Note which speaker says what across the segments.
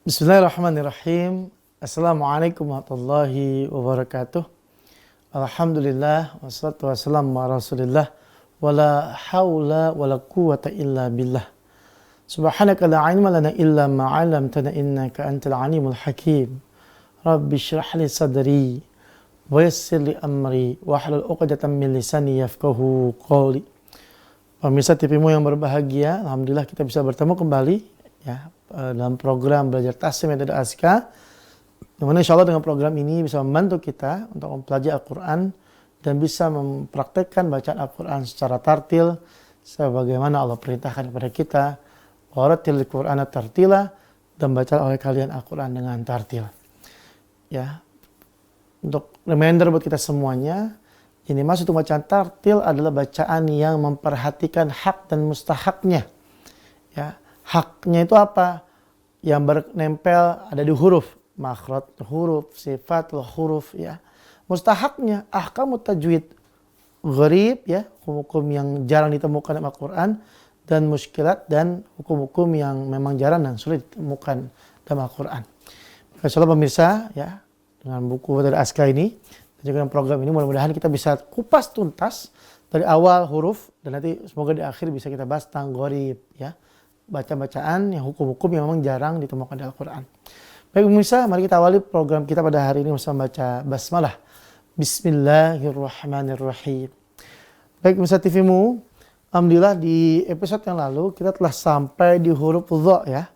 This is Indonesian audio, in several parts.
Speaker 1: Bismillahirrahmanirrahim. Assalamualaikum warahmatullahi wabarakatuh. Alhamdulillah wassalatu wassalamu ala Rasulillah wala haula wala quwata illa billah. Subhanaka la ilma lana illa ma 'allamtana innaka antal alimul hakim. Rabbi shrah li sadri wa yassir li amri wahlul 'uqdatam min lisani yafqahu qawli. Pemirsa TV-mu yang berbahagia, alhamdulillah kita bisa bertemu kembali ya dalam program belajar tahsin metode ASKA, dimana insya Allah dengan program ini bisa membantu kita untuk mempelajari Al-Quran dan bisa mempraktekkan bacaan Al-Quran secara tartil sebagaimana Allah perintahkan kepada kita, warattilil Qur'ana tartila, dan baca oleh kalian Al-Quran dengan tartil. Ya, untuk reminder buat kita semuanya, ini maksud bacaan tartil adalah bacaan yang memperhatikan hak dan mustahaknya. Ya, haknya itu apa? Yang bernempel ada di huruf, makhraj huruf, sifatul huruf ya. Mustahaknya ahkamut tajwid, gharib ya, hukum-hukum yang jarang ditemukan dalam Al-Quran, dan muskilat dan hukum-hukum yang memang jarang dan sulit ditemukan dalam Al-Quran. Insyaallah pemirsa ya, dengan buku dari ASKA ini dan juga dengan program ini mudah-mudahan kita bisa kupas tuntas dari awal huruf dan nanti semoga di akhir bisa kita bahas tentang gharib ya. Bacaan-bacaan yang hukum-hukum yang memang jarang ditemukan di Al-Quran. Baik pemirsa, mari kita awali program kita pada hari ini bersama baca basmalah. Bismillahirrahmanirrahim. Baik pemirsa TV-mu, alhamdulillah di episode yang lalu kita telah sampai di huruf dha ya.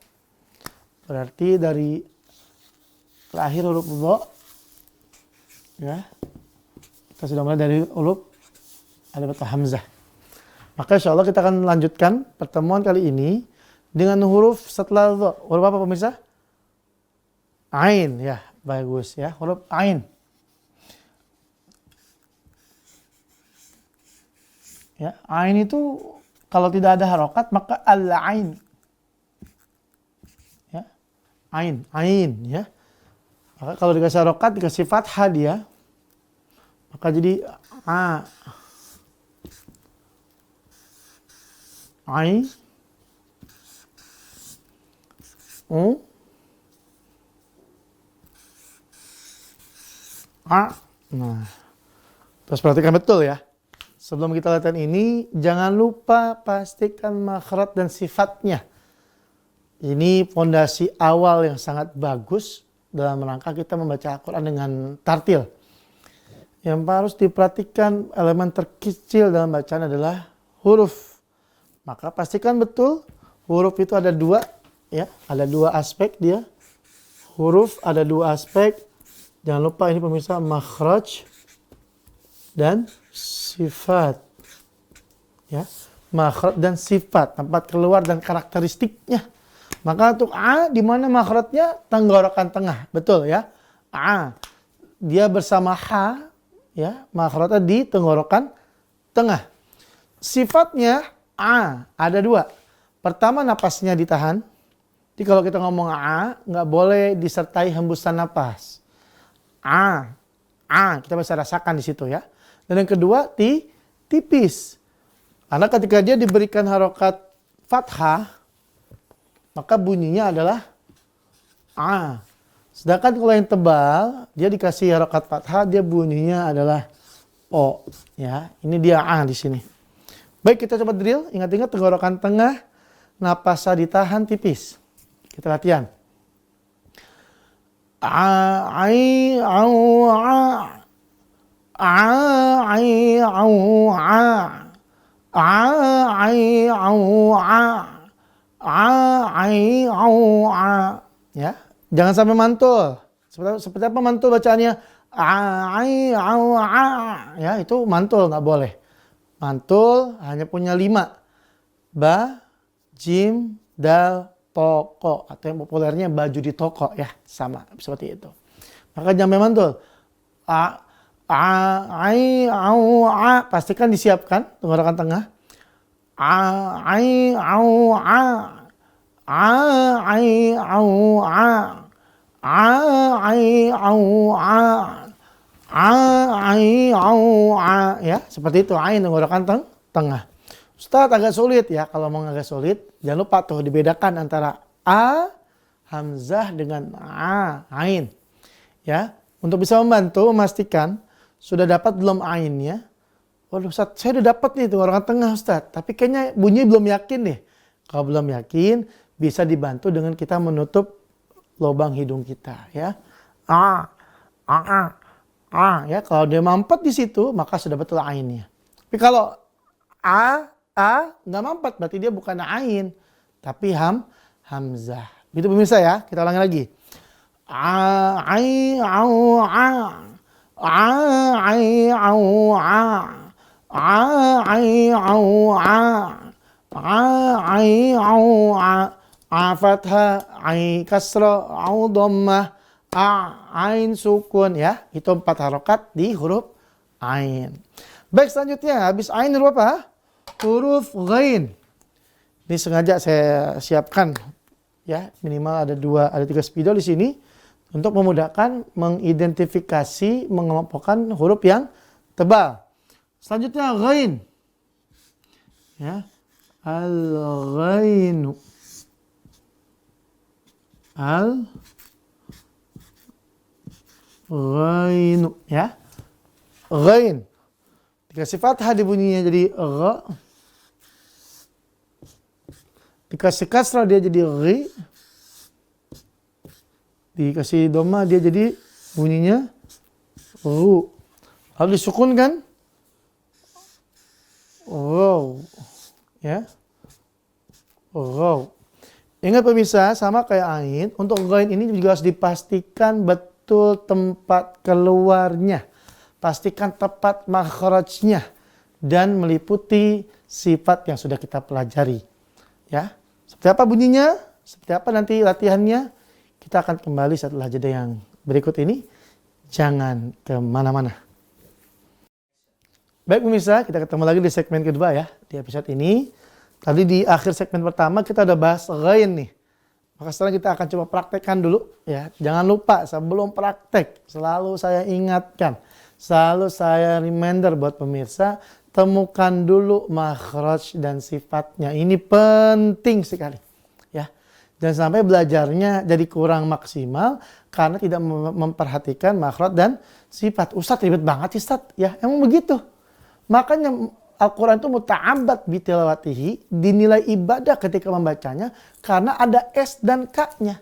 Speaker 1: Berarti dari terakhir huruf dha ya. Kita sudah mulai dari huruf alif atau hamzah. Maka insya Allah kita akan lanjutkan pertemuan kali ini dengan huruf setelah dha. Huruf apa pemirsa? Ain ya, bagus ya. Huruf ain. Ya, ain itu kalau tidak ada harokat maka al-ain. Ya. Ain ya. Maka kalau dikasih harokat dikasih fathah dia, maka jadi a. Ain. A. Nah, terus perhatikan betul ya. Sebelum kita latihan ini, jangan lupa pastikan makhraj dan sifatnya. Ini fondasi awal yang sangat bagus dalam rangka kita membaca Al-Quran dengan tartil. Yang harus diperhatikan elemen terkecil dalam bacaan adalah huruf. Maka pastikan betul huruf itu ada dua. Ya, ada dua aspek dia. Huruf ada dua aspek. Jangan lupa ini pemirsa makhraj dan sifat. Ya, makhraj dan sifat, tempat keluar dan karakteristiknya. Maka untuk a di mana makhrajnya tenggorokan tengah, betul ya? A dia bersama h ya, makhrajnya di tenggorokan tengah. Sifatnya a ada dua. Pertama napasnya ditahan. Jadi kalau kita ngomong a, nggak boleh disertai hembusan napas. A, kita bisa rasakan di situ ya. Dan yang kedua, tipis. Karena ketika dia diberikan harokat fathah, maka bunyinya adalah a. Sedangkan kalau yang tebal, dia dikasih harokat fathah, dia bunyinya adalah o. Ya, ini dia a di sini. Baik, kita coba drill. Ingat-ingat tenggorokan tengah, napasnya ditahan tipis. Kita latihan. Ai au a. Ai au a. Ai au a. Ai au a. Ya, jangan sampai mantul. Seperti apa mantul bacaannya? Ai au a. Ya, itu mantul nggak boleh. Mantul hanya punya 5. Ba, jim, dal, toko, atau yang populernya baju di toko ya, sama seperti itu. Maka jangan mantul. A, ai, au, a, pastikan disiapkan tenggorokan tengah. Ai, au, a, ai, au, a, ai, au, a, ai, au, a, ya seperti itu. Ain tenggorokan tengah. Ustadz agak sulit ya, kalau mau agak sulit jangan lupa tuh dibedakan antara a hamzah dengan ain. Ya, untuk bisa membantu memastikan sudah dapat belum ainnya. Waduh Ustaz, saya udah dapat nih tenggorokan tengah Ustaz, tapi kayaknya bunyi belum yakin nih. Kalau belum yakin, bisa dibantu dengan kita menutup lubang hidung kita ya. Ya, kalau dia mampet di situ maka sudah betul ainnya. Tapi kalau nggak mampet berarti dia bukan ain, tapi hamzah. Gitu pemirsa ya, kita ulangi lagi. Fathah, kasra, dhammah, ain sukun ya. Itu 4 harokat di huruf ain. Baik, selanjutnya habis ain huruf apa? Huruf ghain. Ini sengaja saya siapkan ya, minimal ada 3 spidol di sini untuk memudahkan mengidentifikasi, mengelompokkan huruf yang tebal. Selanjutnya ghain. Ya. Al-ghainu. Al-ghainu ya. Ghain. Dikasih fathah dibunyinya jadi gha. Dikasih kasrah dia jadi ghi. Dikasih dhamma dia jadi bunyinya ru. Lalu disukunkan raw. Ya. Raw. Ingat pemirsa, sama kayak ain, untuk ghain ini juga harus dipastikan betul tempat keluarnya. Pastikan tepat makhrajnya dan meliputi sifat yang sudah kita pelajari. Ya. Seperti apa bunyinya? Seperti apa nanti latihannya? Kita akan kembali setelah jeda yang berikut ini. Jangan kemana-mana. Baik pemirsa, kita ketemu lagi di segmen kedua ya, di episode ini. Tadi di akhir segmen pertama kita udah bahas ghain nih. Maka sekarang kita akan coba praktekkan dulu ya. Jangan lupa sebelum praktek selalu saya ingatkan, selalu saya reminder buat pemirsa, temukan dulu makhraj dan sifatnya. Ini penting sekali ya. Jangan sampai belajarnya jadi kurang maksimal karena tidak memperhatikan makhraj dan sifat. Ustadz ribet banget Ustadz. Ya emang begitu. Makanya Al-Quran itu muta'abbad bitilawatihi, dinilai ibadah ketika membacanya karena ada S dan K-nya.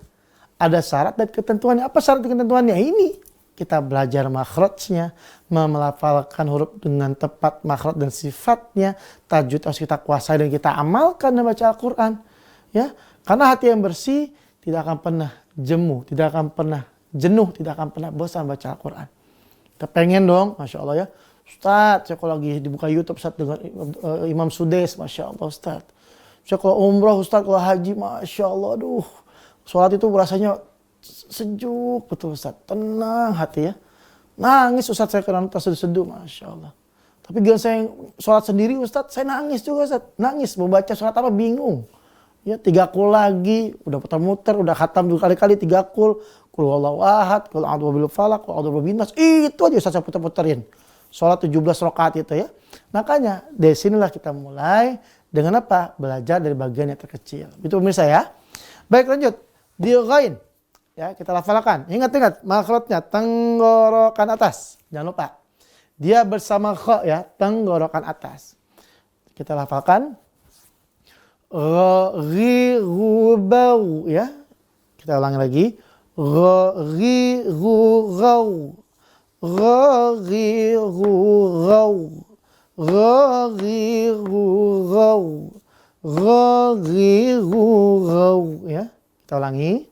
Speaker 1: Ada syarat dan ketentuannya. Apa syarat dan ketentuannya? Ini kita belajar makhrajnya, melafalkan huruf dengan tepat makhraj dan sifatnya. Tajwid harus kita kuasai dan kita amalkan dan baca Al-Quran. Ya, karena hati yang bersih tidak akan pernah jemu, tidak akan pernah jenuh, tidak akan pernah bosan baca Al-Quran. Kita pengen dong, Masya Allah ya. Ustadz, saya kalau lagi dibuka YouTube Ustadz dengan Imam Sudais, Masya Allah Ustadz. Saya kalau umroh Ustadz, kalau haji, Masya Allah, aduh. Sholat itu rasanya sejuk, betul Ustadz. Tenang hati ya. Nangis Ustadz saya karena terseduh-seduh, Masya Allah. Tapi gila saya sholat sendiri Ustadz, saya nangis juga Ustadz. Nangis, mau baca sholat apa bingung. Ya 3 kul lagi, udah putar-muter, udah khatam 2 kali-kali 3 kul. Qul huwallahu ahad, qul a'udzu birabbil falaq, qul a'udzu birabbin nas. Itu aja Ustadz saya putar-puterin. Sholat 17 rakaat itu ya. Makanya dari sinilah kita mulai dengan apa? Belajar dari bagian yang terkecil. Itu pemirsa ya. Baik lanjut. Di ghain. Ya kita lafalkan. Ingat-ingat makhrajnya tenggorokan atas. Jangan lupa. Dia bersama kha ya. Tenggorokan atas. Kita lafalkan. Ghi ghubau ya. Kita ulangi lagi. Ghi ghugau. Ghaghighu ghaw. Ghaghighu ghaw. Ghaghighu ghaw ya. Kita ulangi.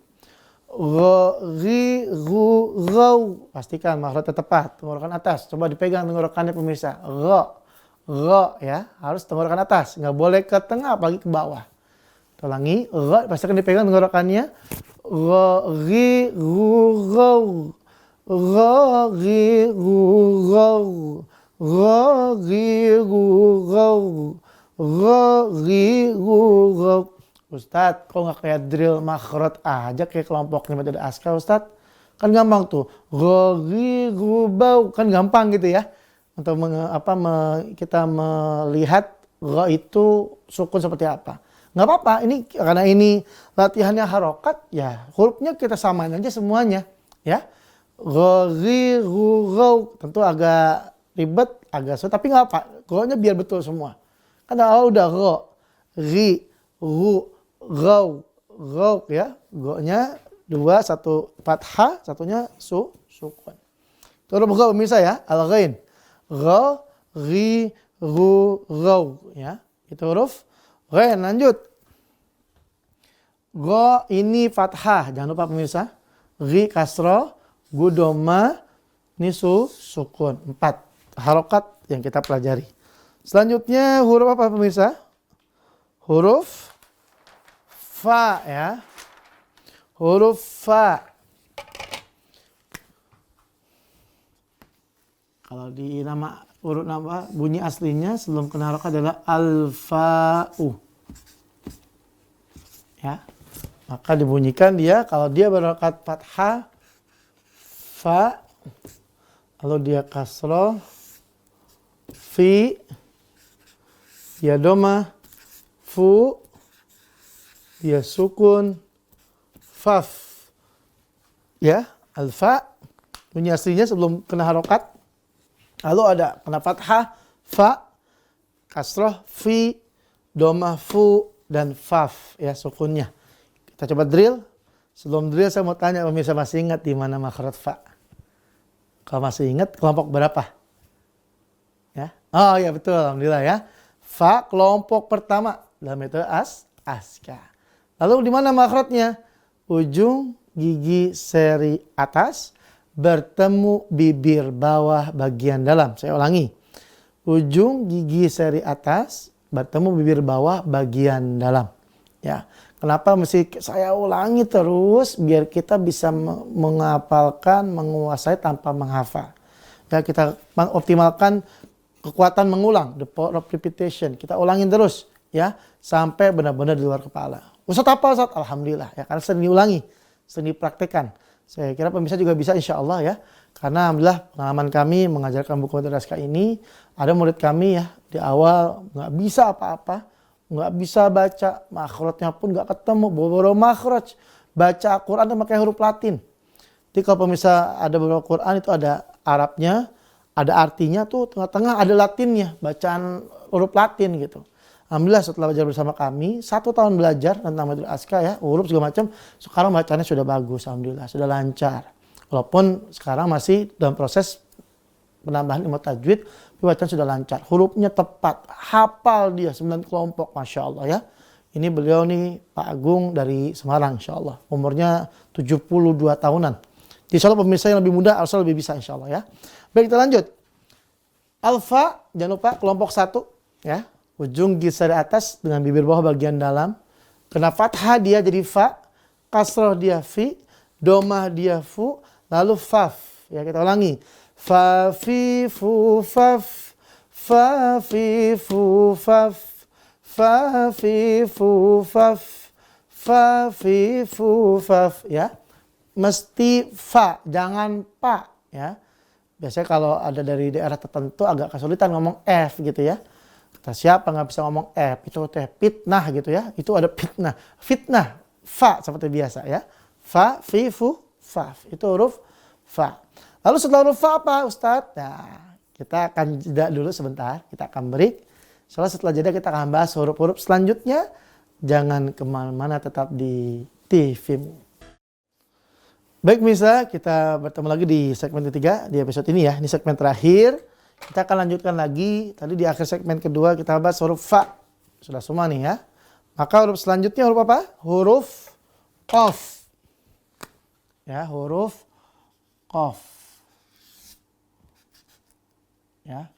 Speaker 1: Ghaghighu ghaw. Pastikan makhrajnya tepat, tenggorokan atas. Coba dipegang tenggorokannya pemirsa. Gha ya, harus tenggorokan atas, enggak boleh ke tengah apalagi ke bawah. Kita ulangi. Gha pastikan dipegang tenggorokannya. Ghaghighu ghaw. Ghaghighu ghaw. Ghaghighu ghaw. Ghaghighu ghaw. Ustadz, kok nggak kayak drill makhraj aja kayak kelompok metode askar Ustadz? Kan gampang tuh. Ghaghighu bau. Kan gampang gitu ya. Untuk kita melihat gha itu sukun seperti apa. Nggak apa-apa, ini karena ini latihannya harokat, ya hurufnya kita samain aja semuanya. Ya, go, ri, ru, rau, tentu agak ribet, agak sulit, tapi nggak apa, go-nya biar betul semua. Kan awal udah go, ri, ru, rau, rau ya, go-nya 2, 1 fathah, satunya sukun. Itu huruf go pemirsa ya, al-ghain. Go, ri, ru, rau ya. Itu huruf ghain. Lanjut. Go ini fathah, jangan lupa pemirsa. Ri kasroh, gu doma, ini sukun. 4 harokat yang kita pelajari. Selanjutnya huruf apa pemirsa? Huruf fa ya. Huruf fa. Kalau di urut nama bunyi aslinya sebelum kena harokat adalah al-fa'u. Ya. Maka dibunyikan dia kalau dia berharokat fathah fa, lalu dia kasroh fi, dia doma fu, dia sukun faf. Ya, al-fa bunyi aslinya sebelum kena harokat. Lalu ada kena fathah fa, kasroh fi, doma fu dan faf ya sukunnya. Kita coba drill. Sebelum drill saya mau tanya pemirsa masih ingat di mana makhraj fa? Kalau masih ingat kelompok berapa? Ya. Oh ya betul, alhamdulillah ya. Fa kelompok pertama dalam metode aska. Lalu di mana makhrajnya? Ujung gigi seri atas bertemu bibir bawah bagian dalam. Saya ulangi. Ujung gigi seri atas bertemu bibir bawah bagian dalam. Ya. Kenapa mesti saya ulangi terus biar kita bisa menghafalkan, menguasai tanpa menghafal. Ya, kita optimalkan kekuatan mengulang, the power of repetition. Kita ulangin terus ya sampai benar-benar di luar kepala. Ustaz apa Ustaz? Alhamdulillah ya karena sering diulangi, sering dipraktekkan. Saya kira pemirsa juga bisa insya Allah ya. Karena alhamdulillah pengalaman kami mengajarkan buku metode aska ini, ada murid kami ya di awal nggak bisa apa-apa. Nggak bisa baca, makhrajnya pun nggak ketemu, boro-boro makhraj. Baca Quran itu pakai huruf Latin. Jadi kalau pemirsa ada beberapa Quran itu ada Arabnya, ada artinya tuh tengah-tengah ada Latinnya, bacaan huruf Latin gitu. Alhamdulillah setelah belajar bersama kami, 1 tahun belajar tentang metode aska ya, huruf segala macam, sekarang bacanya sudah bagus, alhamdulillah, sudah lancar. Walaupun sekarang masih dalam proses penambahan ilmu tajwid, bacaan sudah lancar. Hurufnya tepat, hafal dia 9 kelompok, Masya Allah ya. Ini beliau nih Pak Agung dari Semarang, Insya Allah. Umurnya 72 tahunan. Insya Allah pemirsa yang lebih muda, harusnya lebih bisa Insya Allah ya. Baik, kita lanjut. Alfa, jangan lupa kelompok 1 ya. Ujung gigi dari atas dengan bibir bawah bagian dalam. Kena fathah dia jadi fa, kasroh dia fi, domah dia fu, lalu faf. Ya, kita ulangi. Fa fi fu faf, fa fi fu faf, fa fi fu faf, fa fi fu faf ya. Mesti fa, jangan pa ya. Biasanya kalau ada dari daerah tertentu agak kesulitan ngomong F gitu ya. Kata siapa nggak bisa ngomong F, itu teh fitnah gitu ya. Itu ada fitnah. Fitnah, fa seperti biasa ya. Fa, fi, fu, faf. Itu huruf fa. Lalu setelah huruf fa apa Ustadz? Nah, kita akan jeda dulu sebentar. Kita akan break. Soalnya setelah jeda kita akan bahas huruf-huruf selanjutnya. Jangan kemana-mana, tetap di TV. Baik pemirsa, kita bertemu lagi di segmen ketiga di episode ini ya. Ini segmen terakhir. Kita akan lanjutkan lagi. Tadi di akhir segmen kedua kita bahas huruf fa. Sudah semua nih ya. Maka huruf selanjutnya huruf apa? Huruf qaf. Ya, huruf qaf. Ya,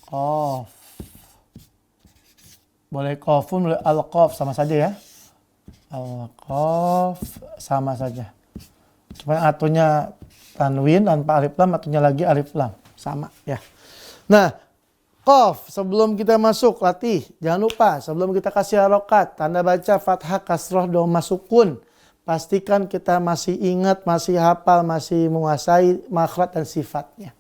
Speaker 1: qaf. Boleh qafun, boleh al-qaf, sama saja ya. Al-qaf sama saja. Cuma atunya tanwin tanpa alif lam, atunya lagi alif lam, sama ya. Nah, qaf sebelum kita masuk latih, jangan lupa sebelum kita kasih harokat, tanda baca fathah, kasroh, dhamma, sukun. Pastikan kita masih ingat, masih hafal, masih menguasai makhraj dan sifatnya.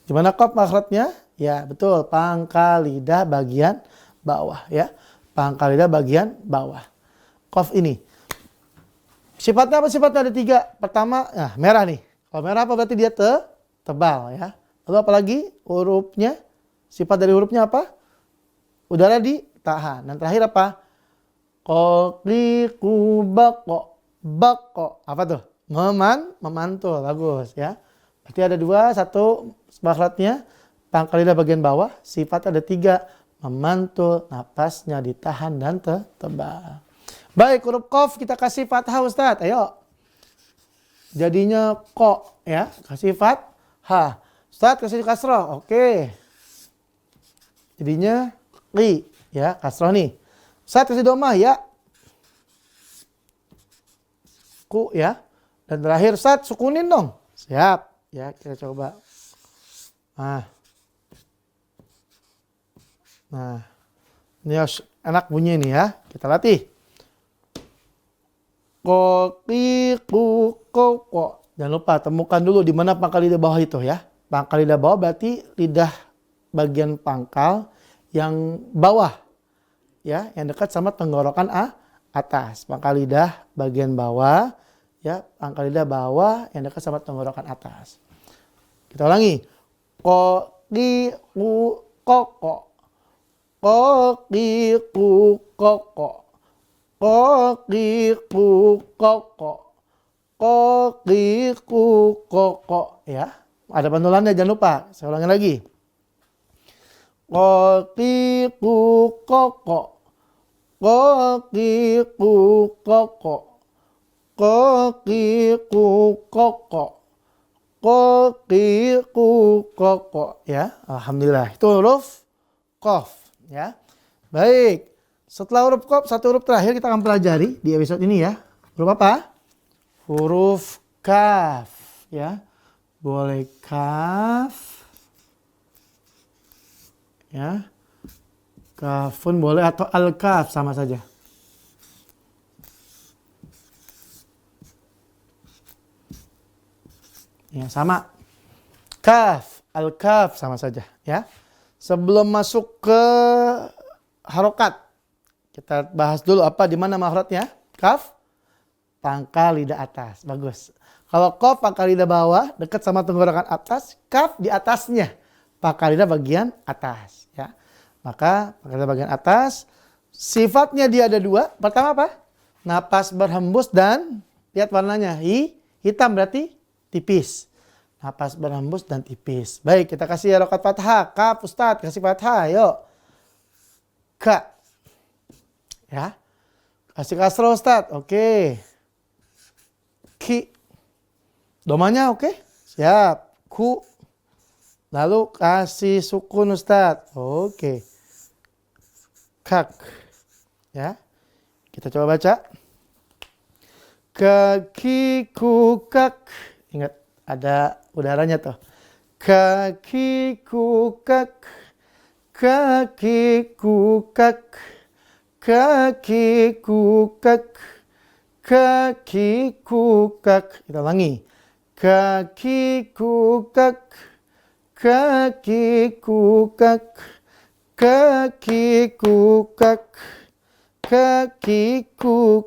Speaker 1: Gimana qaf makhrajnya? Ya betul, pangkal lidah bagian bawah ya. pangkal lidah bagian bawah. Qaf ini. Sifatnya apa? Sifatnya ada 3. Pertama, nah, merah nih. Kalau merah apa berarti dia tebal ya. Lalu apalagi hurufnya? Sifat dari hurufnya apa? Udara ditahan. Dan terakhir apa? Qoqiqu baqo. Baqo. Apa tuh? Memantul. Bagus ya. Berarti ada 2, 1 makhrajnya pangkal lidah bagian bawah. Sifat ada 3. Memantul, napasnya ditahan dan tebal. Baik, huruf qaf kita kasih fathah Ustaz. Ayo. Jadinya ko ya. Kasih fathah. Ustaz kasih kasroh. Oke. Jadinya qi ya, kasroh nih. Ustaz kasih domah ya. Ku ya. Dan terakhir Ustaz sukunin dong. Siap. Ya, kita coba. Nah. Ini enak bunyi ini ya. Kita latih. Qoqiqu qoko. Jangan lupa temukan dulu di mana pangkal lidah bawah itu ya. Pangkal lidah bawah berarti lidah bagian pangkal yang bawah ya, yang dekat sama tenggorokan atas. Pangkal lidah bagian bawah ya, pangkal lidah bawah yang dekat sama tenggorokan atas. Kita ulangi. Qoqiqu qoko. Qoqiqu qoko. Qoqiqu qoko. Qoqiqu qoko ya. Ada pantulannya, jangan lupa. Saya ulangi lagi. Qoqiqu qoko. Qoqiqu qoko. Qoqiqu qoko. Qoqiqu qoko ya. Alhamdulillah. Itu huruf qaf ya. Baik. Setelah huruf qaf, satu huruf terakhir kita akan pelajari di episode ini ya. Huruf apa? Huruf kaf ya. Boleh kaf ya, kafun boleh atau al-kaf sama saja. Ya sama, kaf, al-kaf sama saja ya. Sebelum masuk ke harokat, kita bahas dulu apa di mana makhrajnya. Kaf, pangkal lidah atas, bagus. Kalau qaf pangkal lidah bawah dekat sama tenggorokan atas, kaf di atasnya pangkal lidah bagian atas ya. Maka pangkal lidah bagian atas sifatnya dia ada 2. Pertama apa? Napas berhembus dan lihat warnanya hitam berarti tipis. Napas berhembus dan tipis. Baik, kita kasih harokat fathah. Kaf Ustaz kasih fathah, yuk. Ka. Ya. Kasih kasroh Ustaz. Oke. Ki. Domanya oke? Siap. Ku. Lalu kasih sukun Ustaz. Oke. Kak. Ya. Kita coba baca. Kaki kak. Ingat ada udaranya tuh. Kaki kak. Kaki kak. Kaki kak. Kaki kak. Kita ulangi. Kaki kak. Kaki kak. Kaki kak. Kaki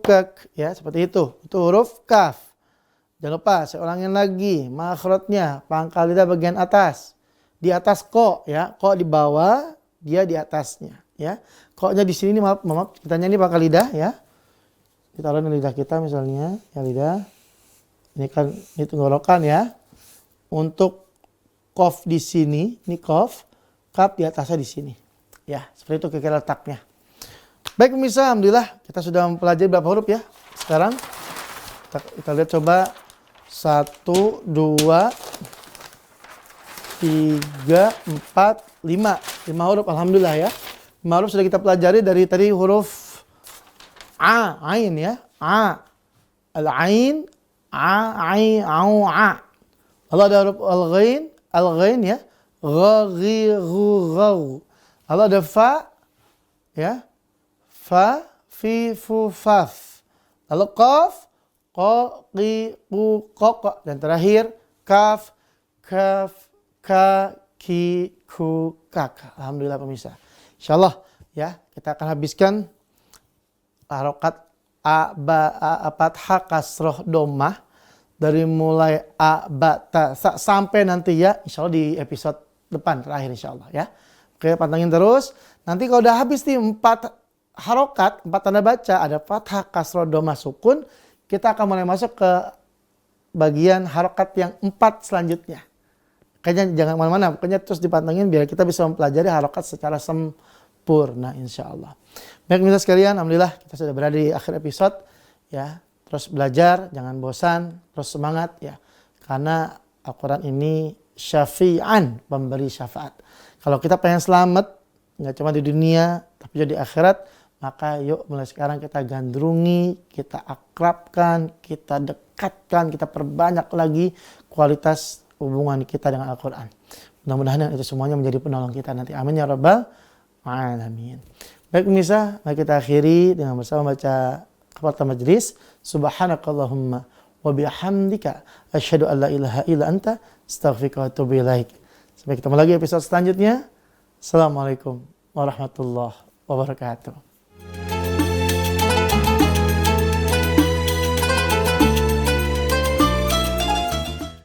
Speaker 1: kak. Ya, seperti itu. Itu huruf kaf. Jangan lupa, saya ulangin lagi. Makhrajnya, pangkal lidah bagian atas. Di atas ko, ya. Ko di bawah, dia di atasnya, ya. Ko-nya di sini, maaf, kita nyanyi pangkal lidah, ya. Kita taruh lidah kita misalnya, ya lidah. Ini kan ini tenggorokan ya. Untuk qaf di sini, ini qaf, kaf di atasnya di sini. Ya, seperti itu kira-kira letaknya. Baik pemirsa, alhamdulillah kita sudah mempelajari berapa huruf ya. Sekarang kita lihat coba 1, 2, 3, 4, 5. 5 huruf alhamdulillah ya. 5 huruf sudah kita pelajari dari tadi huruf A, ain ya. A. Al-ain, A, ain, au, a. Lalu ada huruf al-ghain ya. Gha, ghi, ghu, ghaw. Lalu ada fa ya. Fa, fi, fu, faf. Lalu qaf, qa, qi, qu, qa. Dan terakhir kaf, kaf, ka, ki, ku, kak. Alhamdulillah pemirsa. Insyaallah ya kita akan habiskan harokat fathah kasroh domah dari mulai ta sampai nanti ya insya Allah di episode depan terakhir insya Allah ya. Oke, pantengin terus. Nanti kalau udah habis nih 4 harokat, 4 tanda baca, ada fathah kasroh domah sukun, kita akan mulai masuk ke bagian harokat yang 4 selanjutnya. Kayaknya jangan mana-mana, pokoknya terus dipantengin biar kita bisa mempelajari harokat secara sempurna insya Allah. Baik pemirsa sekalian, alhamdulillah kita sudah berada di akhir episode ya. Terus belajar, jangan bosan, terus semangat ya. Karena Al-Quran ini syafi'an, pemberi syafaat. Kalau kita pengen selamat, nggak cuma di dunia, tapi juga di akhirat, maka yuk mulai sekarang kita gandrungi, kita akrabkan, kita dekatkan, kita perbanyak lagi kualitas hubungan kita dengan Al-Quran. Mudah-mudahan itu semuanya menjadi penolong kita nanti. Amin ya rabbal alamin. Baik pemirsa, mari kita akhiri dengan bersama baca kafaratul majlis. Subhanakallahumma wa bihamdika asyhadu an la ilaha illa anta astaghfiruka wa atubu ilaik. Sampai ketemu lagi episode selanjutnya. Assalamualaikum warahmatullahi wabarakatuh.